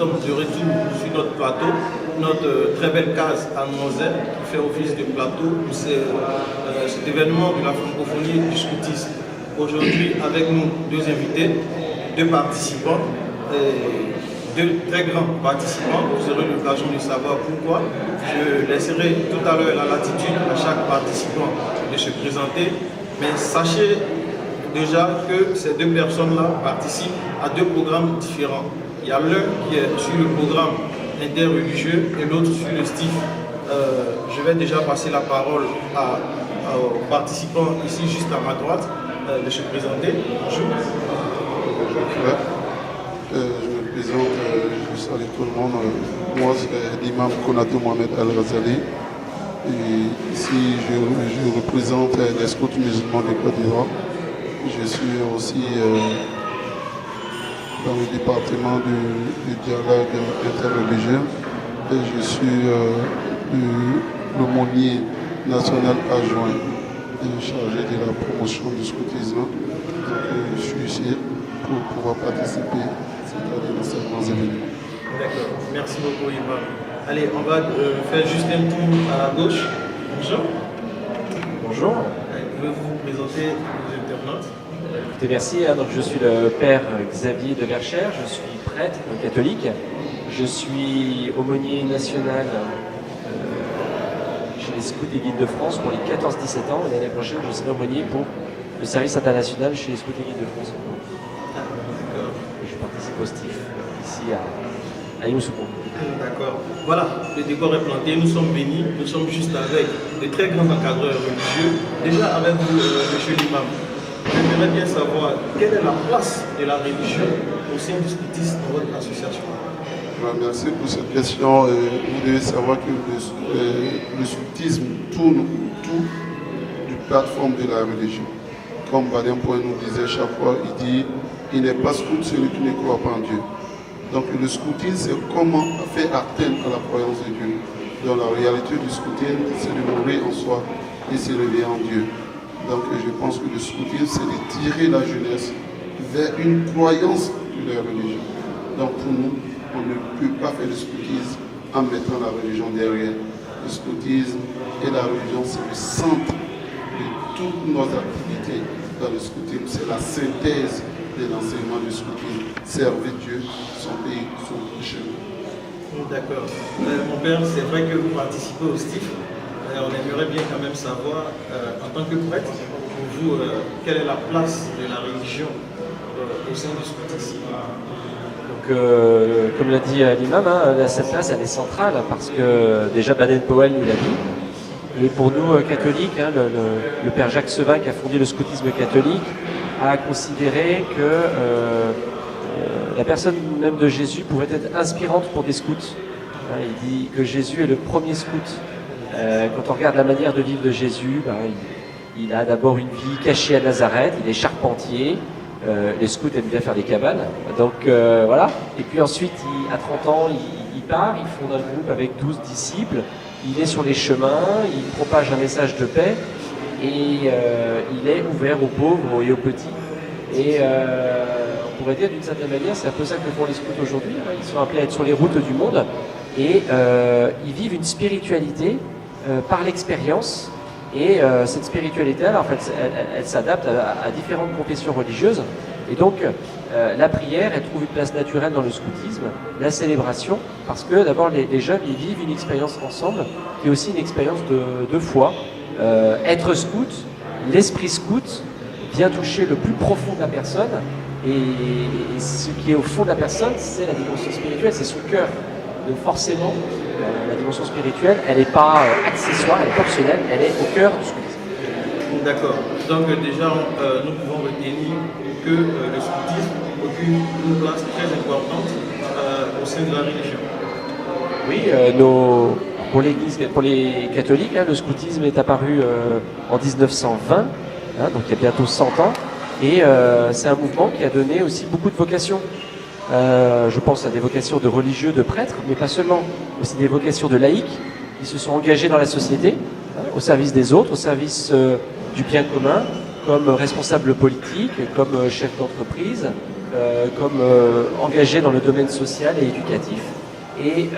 sommes de retour sur notre plateau, notre très belle case à Noiselle qui fait office de plateau pour cet événement de la francophonie du scoutisme. Aujourd'hui, avec nous, deux invités, deux participants, deux très grands participants. Vous aurez l'occasion de savoir pourquoi. Je laisserai tout à l'heure la latitude à chaque participant de se présenter, mais sachez déjà que ces deux personnes-là participent à deux programmes différents. Il y a l'un qui est sur le programme interreligieux et l'autre sur le STIF. Je vais déjà passer la parole aux participants ici juste à ma droite de se présenter. Bonjour. Je me présente, je salue tout le monde. Moi, c'est l'imam Konatou Mohamed Al-Ghazali. Et ici, je représente les scouts musulmans de Côte d'Ivoire. Je suis aussi dans le département du dialogue interreligieux et je suis l'aumônier national adjoint chargé de la promotion du scoutisme. Donc, je suis ici pour pouvoir participer dans ces grands événements. D'accord, merci beaucoup Imam. Allez, on va faire juste un tour à la gauche. Bonjour. Bonjour. Pouvez-vous vous présenter aux internautes? Écoutez, merci. Donc, je suis le père Xavier de Verchères, je suis prêtre catholique, je suis aumônier national chez les Scouts et Guides de France pour les 14-17 ans. Et l'année prochaine, je serai aumônier pour le service international chez les Scouts et Guides de France. Je participe au STIF ici à Yamoussoukro. D'accord. Voilà, le décor est planté, nous sommes bénis, nous sommes juste avec de très grands encadreurs religieux. Déjà avec vous, monsieur l'imam, j'aimerais bien savoir quelle est la place de la religion au sein du scoutisme dans votre association. Merci pour cette question. Vous devez savoir que le scoutisme tourne autour du plateforme de la religion. Comme Badin Point nous disait chaque fois, il dit « Il n'est pas scout celui qui ne croit pas en Dieu ». Donc le scoutisme, c'est comment faire atteindre à la croyance de Dieu. Donc la réalité du scoutisme, c'est de mourir en soi et s'élever en Dieu. Donc je pense que le scoutisme, c'est de tirer la jeunesse vers une croyance de la religion. Donc pour nous, on ne peut pas faire le scoutisme en mettant la religion derrière. Le scoutisme et la religion, c'est le centre de toutes nos activités dans le scoutisme. C'est la synthèse de l'enseignement du scoutisme. Servir Dieu, son pays, son prochain. D'accord. Mon père, c'est vrai que vous participez au STIF. On aimerait bien quand même savoir, en tant que prêtre, pour vous, quelle est la place de la religion au sein du scoutisme? Donc, comme l'a dit l'imam, cette place elle est centrale parce que déjà Baden-Powell nous l'a dit. Et pour nous catholiques, le père Jacques Sevin qui a fondé le scoutisme catholique a considéré que la personne même de Jésus pourrait être inspirante pour des scouts. Il dit que Jésus est le premier scout. Quand on regarde la manière de vivre de Jésus, il a d'abord une vie cachée à Nazareth, il est charpentier. Les scouts aiment bien faire des cabanes, donc voilà. Et puis ensuite, à 30 ans, il part, il fonde un groupe avec 12 disciples, il est sur les chemins, il propage un message de paix et il est ouvert aux pauvres et aux petits. Et on pourrait dire d'une certaine manière, c'est un peu ça que font les scouts aujourd'hui. Ils sont appelés à être sur les routes du monde et ils vivent une spiritualité par l'expérience. Et cette spiritualité, en fait, elle s'adapte à différentes confessions religieuses. Et donc, la prière, elle trouve une place naturelle dans le scoutisme, la célébration, parce que d'abord, les jeunes, ils vivent une expérience ensemble, qui est aussi une expérience de foi. Être scout, l'esprit scout, vient toucher le plus profond de la personne. Et ce qui est au fond de la personne, c'est la dimension spirituelle, c'est son cœur. Donc forcément, la dimension spirituelle, elle n'est pas accessoire, elle est optionnelle, elle est au cœur du scoutisme. D'accord. Donc déjà, nous pouvons retenir que le scoutisme occupe une place très importante au sein de la religion. Oui, pour les catholiques, le scoutisme est apparu en 1920, donc il y a bientôt 100 ans, et c'est un mouvement qui a donné aussi beaucoup de vocations. Je pense à des vocations de religieux, de prêtres, mais pas seulement, aussi des vocations de laïcs qui se sont engagés dans la société, au service des autres, au service du bien commun, comme responsables politiques, comme chefs d'entreprise, comme engagés dans le domaine social et éducatif. Et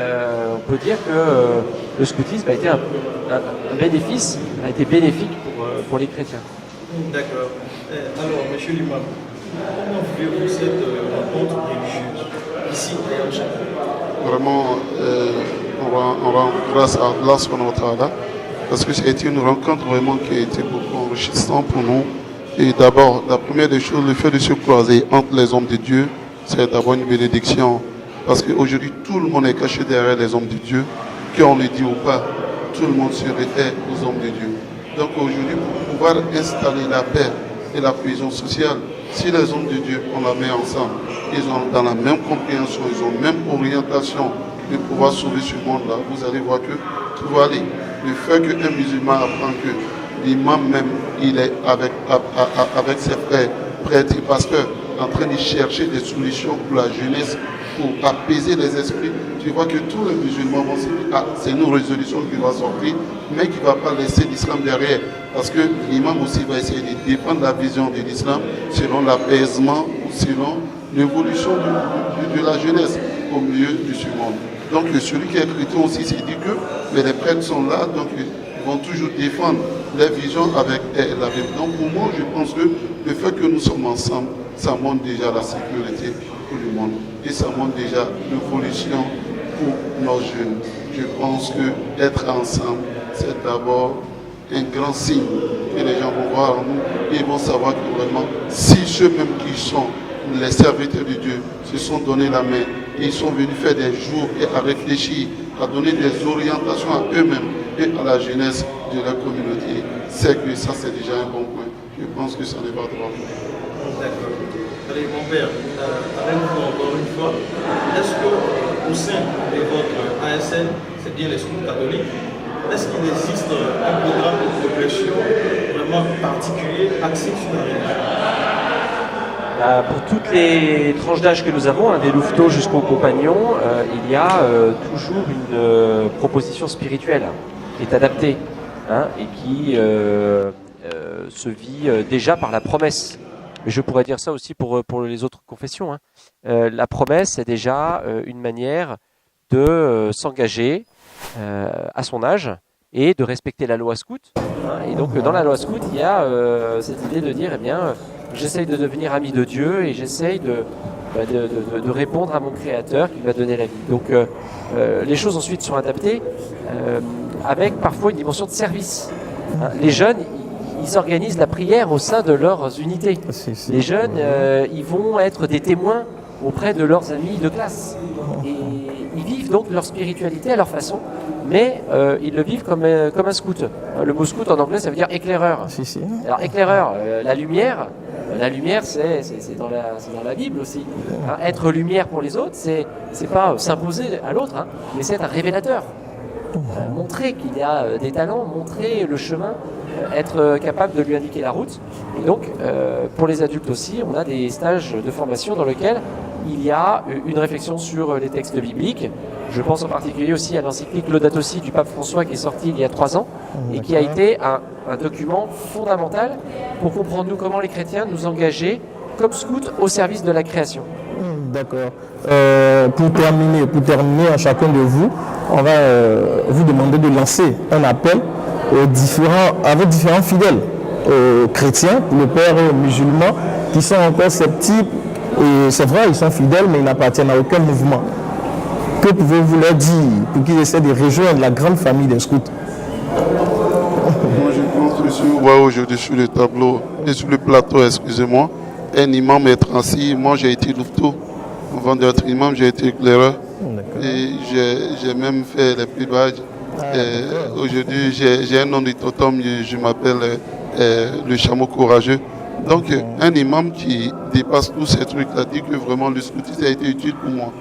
on peut dire que le scoutisme a été un bénéfice, a été bénéfique pour les chrétiens. D'accord. Alors, monsieur l'imam, comment vivez-vous cette rencontre religieuse ici à Yamcha? Vraiment, on rend grâce à Allah subhanahu wa ta'ala, parce que c'était une rencontre vraiment qui a été beaucoup enrichissante pour nous. Et d'abord, la première des choses, le fait de se croiser entre les hommes de Dieu, c'est d'abord une bénédiction. Parce qu'aujourd'hui, tout le monde est caché derrière les hommes de Dieu. Qu'on le dit ou pas, tout le monde se réfère aux hommes de Dieu. Donc aujourd'hui, pour pouvoir installer la paix et la cohésion sociale, si les hommes de Dieu, on la met ensemble, ils ont dans la même compréhension, ils ont la même orientation de pouvoir sauver ce monde-là, vous allez voir que tout va aller. Le fait qu'un musulman apprend que l'imam même, il est avec ses frères, prêtres et pasteurs, en train de chercher des solutions pour la jeunesse, pour apaiser les esprits. Tu vois que tous les musulmans vont se dire, ah, c'est une résolution qui va sortir, mais qui ne va pas laisser l'islam derrière. Parce que l'imam aussi va essayer de défendre la vision de l'islam selon l'apaisement, selon l'évolution de la jeunesse au milieu de ce monde. Donc celui qui est chrétien aussi s'est dit que mais les prêtres sont là, donc ils vont toujours défendre les visions avec la Bible. Donc pour moi, je pense que le fait que nous sommes ensemble, ça montre déjà la sécurité pour le monde. Et ça montre déjà l'évolution pour nos jeunes. Je pense que être ensemble, c'est d'abord un grand signe que les gens vont voir en nous et ils vont savoir que vraiment, si ceux-mêmes qui sont les serviteurs de Dieu se sont donné la main, ils sont venus faire des jours et à réfléchir, à donner des orientations à eux-mêmes et à la jeunesse de leur communauté, c'est que ça c'est déjà un bon point. Je pense que ça ne va pas. D'accord. Allez, mon père, avec vous encore une fois, est-ce qu'au sein de votre ASN, c'est bien les scouts catholiques, est-ce qu'il existe un programme de progression vraiment particulier axé sur la religion? Pour toutes les tranches d'âge que nous avons, des louveteaux jusqu'aux compagnons, il y a toujours une proposition spirituelle qui est adaptée et qui se vit déjà par la promesse. Mais je pourrais dire ça aussi pour les autres confessions. La promesse est déjà une manière de s'engager à son âge et de respecter la loi scout. Et donc dans la loi scout, il y a cette idée de dire, eh bien, j'essaye de devenir ami de Dieu et j'essaye de répondre à mon Créateur qui m'a donné la vie. Donc les choses ensuite sont adaptées avec parfois une dimension de service. Les jeunes, ils organisent la prière au sein de leurs unités. Les jeunes, ils vont être des témoins auprès de leurs amis de classe. Et ils vivent donc leur spiritualité à leur façon, mais ils le vivent comme un scout. Le mot scout en anglais, ça veut dire éclaireur. Alors éclaireur, la lumière, c'est dans la Bible aussi. Être lumière pour les autres, c'est pas s'imposer à l'autre, mais c'est être un révélateur. Montrer qu'il y a des talents, montrer le chemin, être capable de lui indiquer la route. Et donc, pour les adultes aussi, on a des stages de formation dans lesquels il y a une réflexion sur les textes bibliques. Je pense en particulier aussi à l'encyclique Laudato Si du pape François qui est sorti il y a 3 ans et qui a été un document fondamental pour comprendre nous comment les chrétiens nous engager comme scouts au service de la création. D'accord. Pour terminer à chacun de vous, on va vous demander de lancer un appel à vos différents fidèles chrétiens, le père musulmans, qui sont encore sceptiques. Et c'est vrai, ils sont fidèles, mais ils n'appartiennent à aucun mouvement. Que pouvez-vous leur dire pour qu'ils essaient de rejoindre la grande famille des scouts? Moi, je pense que si vous voyez aujourd'hui sur le tableau et sur le plateau, excusez-moi, un imam est assis. Moi, j'ai été louveteau. Avant d'être imam, j'ai été éclaireur. Et j'ai même fait les privages. Aujourd'hui, j'ai un nom de totem, je m'appelle le chameau courageux. Donc, un imam qui dépasse tous ces trucs-là dit que vraiment le scoutisme a été utile pour moi.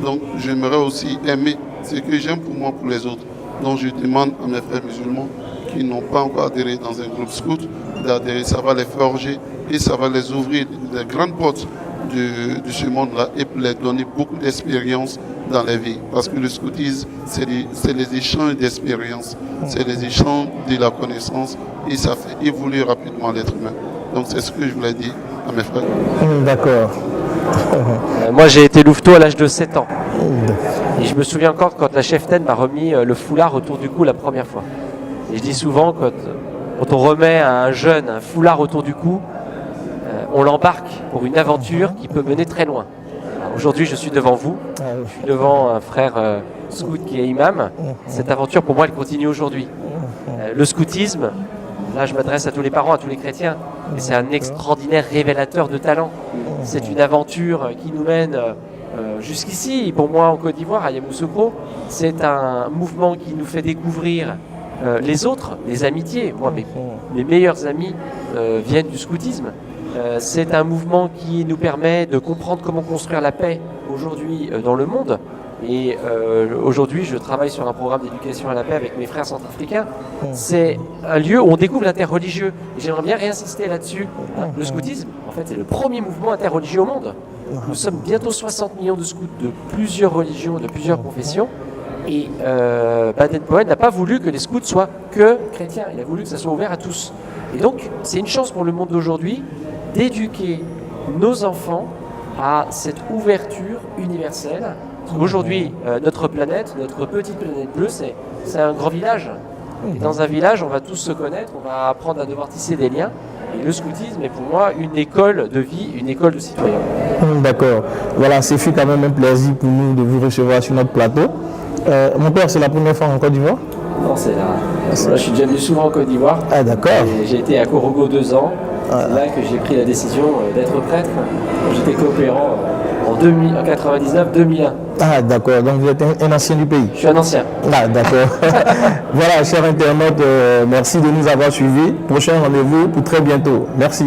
Donc, j'aimerais aussi aimer ce que j'aime pour moi, pour les autres. Donc, je demande à mes frères musulmans qui n'ont pas encore adhéré dans un groupe scout d'adhérer. Ça va les forger et ça va les ouvrir des grandes portes de ce monde-là et pour les donner beaucoup d'expérience dans la vie. Parce que le scoutisme, c'est les échanges d'expérience, c'est les échanges de la connaissance et ça fait évoluer rapidement l'être humain. Donc c'est ce que je voulais dire à mes frères. D'accord. Moi, j'ai été louveteau à l'âge de 7 ans. Et je me souviens encore quand la cheftaine m'a remis le foulard autour du cou la première fois. Et je dis souvent, quand on remet à un jeune un foulard autour du cou, on l'embarque pour une aventure qui peut mener très loin. Aujourd'hui, je suis devant vous, je suis devant un frère scout qui est imam. Cette aventure, pour moi, elle continue aujourd'hui. Le scoutisme, là, je m'adresse à tous les parents, à tous les chrétiens, et c'est un extraordinaire révélateur de talent. C'est une aventure qui nous mène jusqu'ici, pour moi, en Côte d'Ivoire, à Yamoussoukro. C'est un mouvement qui nous fait découvrir les autres, les amitiés. Moi, mes meilleurs amis viennent du scoutisme. C'est un mouvement qui nous permet de comprendre comment construire la paix aujourd'hui dans le monde. Et aujourd'hui, je travaille sur un programme d'éducation à la paix avec mes frères centrafricains. C'est un lieu où on découvre l'interreligieux. Et j'aimerais bien réinsister là-dessus. Le scoutisme, en fait, c'est le premier mouvement interreligieux au monde. Nous sommes bientôt 60 millions de scouts de plusieurs religions, de plusieurs confessions. Et Baden-Powell n'a pas voulu que les scouts soient que chrétiens. Il a voulu que ça soit ouvert à tous. Et donc, c'est une chance pour le monde d'aujourd'hui d'éduquer nos enfants à cette ouverture universelle. Aujourd'hui, notre planète, notre petite planète bleue, c'est un grand village. Et dans un village, on va tous se connaître, on va apprendre à devoir tisser des liens. Et le scoutisme est pour moi une école de vie, une école de citoyens. D'accord. Voilà, ce fut quand même un plaisir pour nous de vous recevoir sur notre plateau. Mon père, c'est la première fois en Côte d'Ivoire? Non, c'est là. Je suis déjà venu souvent en Côte d'Ivoire. Ah, d'accord. J'ai été à Korogo 2 ans. C'est là que j'ai pris la décision d'être prêtre. J'étais coopérant en 99-2001. Ah, d'accord. Donc vous êtes un ancien du pays? Je suis un ancien. Ah, d'accord. Voilà, chers internautes, merci de nous avoir suivis. Prochain rendez-vous pour très bientôt. Merci.